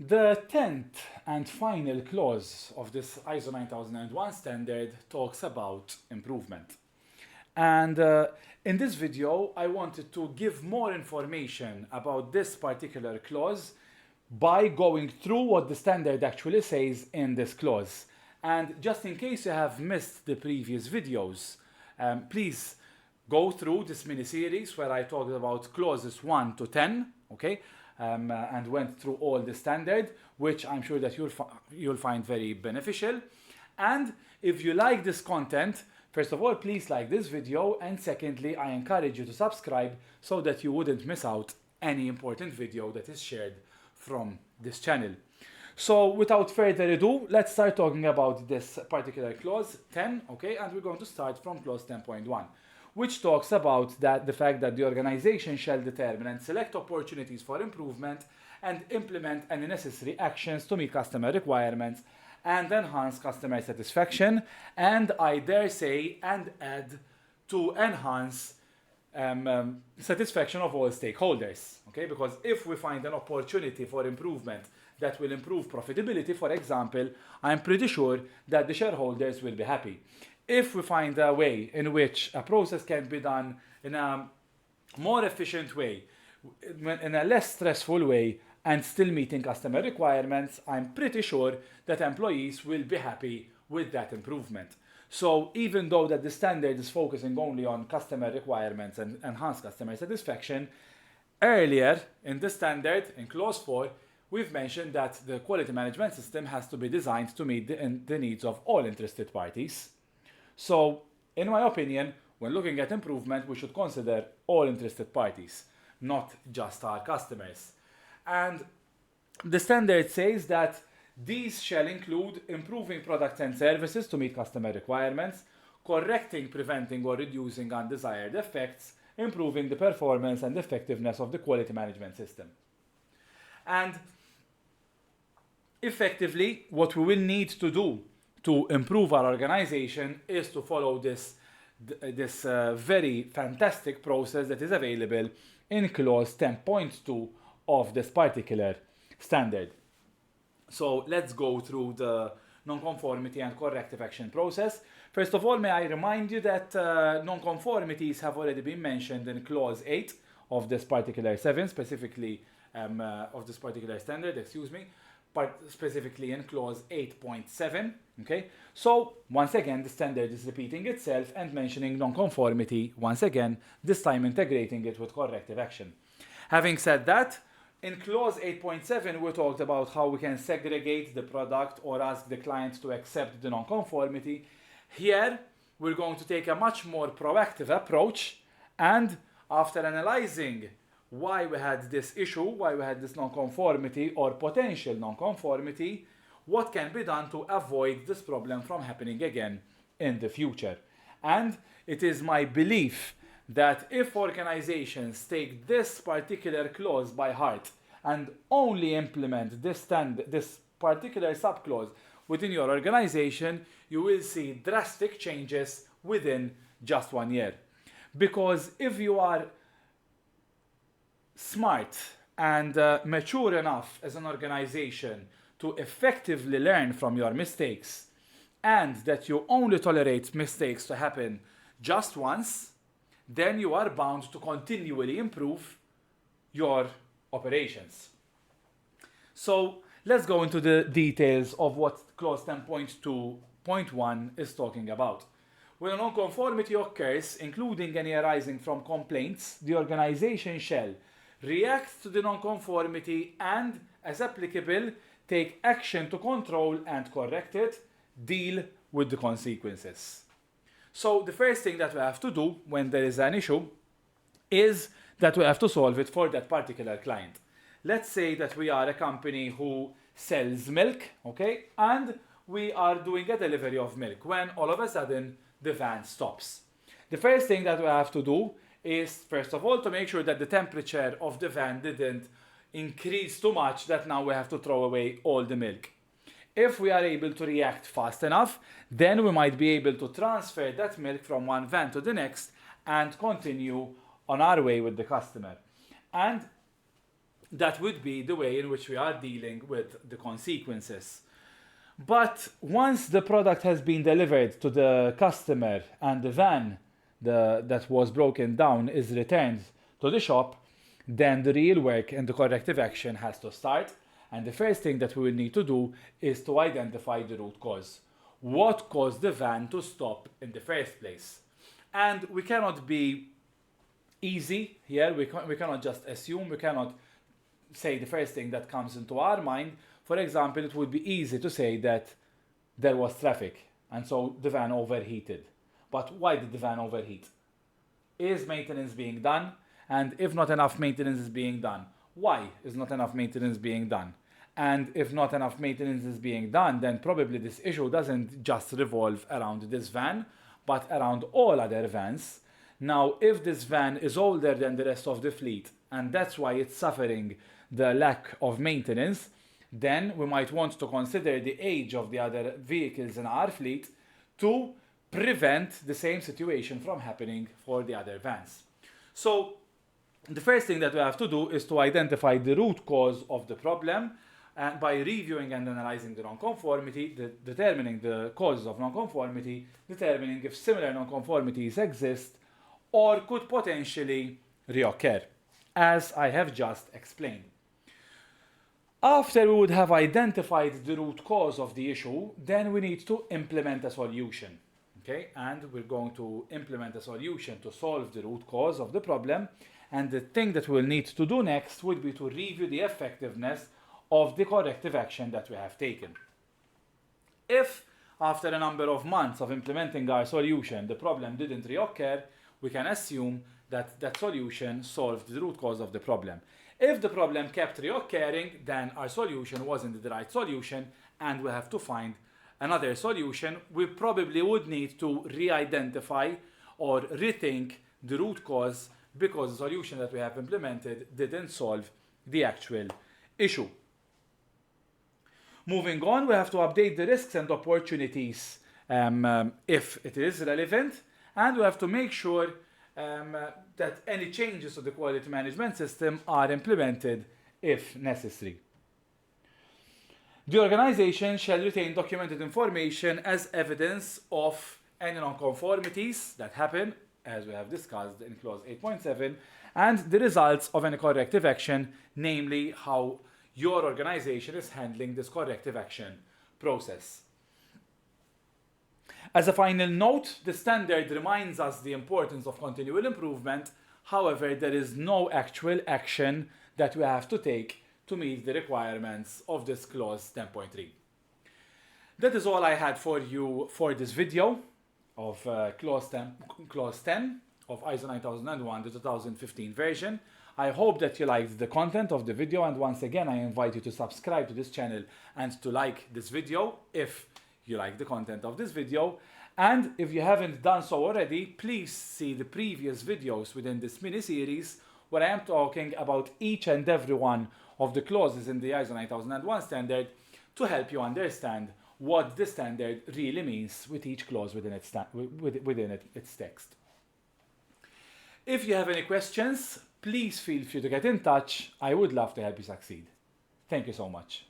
The 10th and final clause of this ISO 9001 standard talks about improvement. And in this video, I wanted to give more information about this particular clause by going through what the standard actually says in this clause. And just in case you have missed the previous videos, please go through this mini-series where I talked about clauses 1 to 10, okay? And went through all the standard, which I'm sure that you'll find very beneficial. And if you like this content, first of all, please like this video, and secondly, I encourage you to subscribe so that you wouldn't miss out any important video that is shared from this channel. So without further ado, let's start talking about this particular clause 10, okay? And we're going to start from clause 10.1. which talks about the fact that the organization shall determine and select opportunities for improvement and implement any necessary actions to meet customer requirements and enhance customer satisfaction, and I dare say, and add, to enhance satisfaction of all stakeholders, okay? Because if we find an opportunity for improvement that will improve profitability, for example, I'm pretty sure that the shareholders will be happy. If we find a way in which a process can be done in a more efficient way, in a less stressful way, and still meeting customer requirements, I'm pretty sure that employees will be happy with that improvement. So even though that the standard is focusing only on customer requirements and enhanced customer satisfaction, earlier in the standard, in clause 4, we've mentioned that the quality management system has to be designed to meet the needs of all interested parties. So, in my opinion, when looking at improvement, we should consider all interested parties, not just our customers. And the standard says that these shall include improving products and services to meet customer requirements, correcting, preventing, or reducing undesired effects, improving the performance and effectiveness of the quality management system. And effectively, what we will need to do to improve our organization is to follow this very fantastic process that is available in clause 10.2 of this particular standard. So let's go through the nonconformity and corrective action process. First of all, may I remind you that nonconformities have already been mentioned in clause 8 of this particular 7, specifically of this particular standard, specifically in clause 8.7, okay? So, once again, the standard is repeating itself and mentioning nonconformity once again, this time integrating it with corrective action. Having said that, in clause 8.7, we talked about how we can segregate the product or ask the client to accept the nonconformity. Here, we're going to take a much more proactive approach, and after analyzing why we had this issue, why we had this nonconformity or potential nonconformity, what can be done to avoid this problem from happening again in the future. And it is my belief that if organizations take this particular clause by heart and only implement this particular subclause within your organization, you will see drastic changes within just 1 year. Because if you are smart and mature enough as an organization to effectively learn from your mistakes, and that you only tolerate mistakes to happen just once, then you are bound to continually improve your operations. So let's go into the details of what clause 10.2.1 is talking about. When a nonconformity occurs, including any arising from complaints, the organization shall react to the nonconformity and, as applicable, take action to control and correct it, deal with the consequences. So the first thing that we have to do when there is an issue is that we have to solve it for that particular client. Let's say that we are a company who sells milk, okay, and we are doing a delivery of milk when all of a sudden the van stops. The first thing that we have to do is, first of all, to make sure that the temperature of the van didn't increase too much that now we have to throw away all the milk. If we are able to react fast enough, then we might be able to transfer that milk from one van to the next and continue on our way with the customer. And that would be the way in which we are dealing with the consequences. But once the product has been delivered to the customer and the van that was broken down is returned to the shop, then the real work and the corrective action has to start. And the first thing that we will need to do is to identify the root cause. What caused the van to stop in the first place? And we cannot be easy here. We cannot just assume. We cannot say the first thing that comes into our mind. For example, it would be easy to say that there was traffic and so the van overheated. But why did the van overheat? Is maintenance being done? And if not enough maintenance is being done, why is not enough maintenance being done? And if not enough maintenance is being done, then probably this issue doesn't just revolve around this van, but around all other vans. Now, if this van is older than the rest of the fleet, and that's why it's suffering the lack of maintenance, then we might want to consider the age of the other vehicles in our fleet to prevent the same situation from happening for the other vans. So, the first thing that we have to do is to identify the root cause of the problem, and by reviewing and analyzing the nonconformity, determining the causes of nonconformity, determining if similar nonconformities exist or could potentially reoccur, as I have just explained. After we would have identified the root cause of the issue, then we need to implement a solution. Okay? And we're going to implement a solution to solve the root cause of the problem. And the thing that we'll need to do next would be to review the effectiveness of the corrective action that we have taken. If, after a number of months of implementing our solution, the problem didn't reoccur, we can assume that that solution solved the root cause of the problem. If the problem kept reoccurring, then our solution wasn't the right solution and we have to find another solution. We probably would need to re-identify or rethink the root cause because the solution that we have implemented didn't solve the actual issue. Moving on, we have to update the risks and opportunities if it is relevant, and we have to make sure that any changes to the quality management system are implemented if necessary. The organization shall retain documented information as evidence of any nonconformities that happen, as we have discussed in clause 8.7, and the results of any corrective action, namely how your organization is handling this corrective action process. As a final note, the standard reminds us the importance of continual improvement. However, there is no actual action that we have to take to meet the requirements of this clause 10.3. That is all I had for you for this video of clause 10 of ISO 9001, the 2015 version. I hope that you liked the content of the video, and once again I invite you to subscribe to this channel and to like this video if you like the content of this video. And if you haven't done so already, please see the previous videos within this mini-series where I am talking about each and every one of the clauses in the ISO 9001 standard to help you understand what the standard really means with each clause within its text. If you have any questions, please feel free to get in touch. I would love to help you succeed. Thank you so much.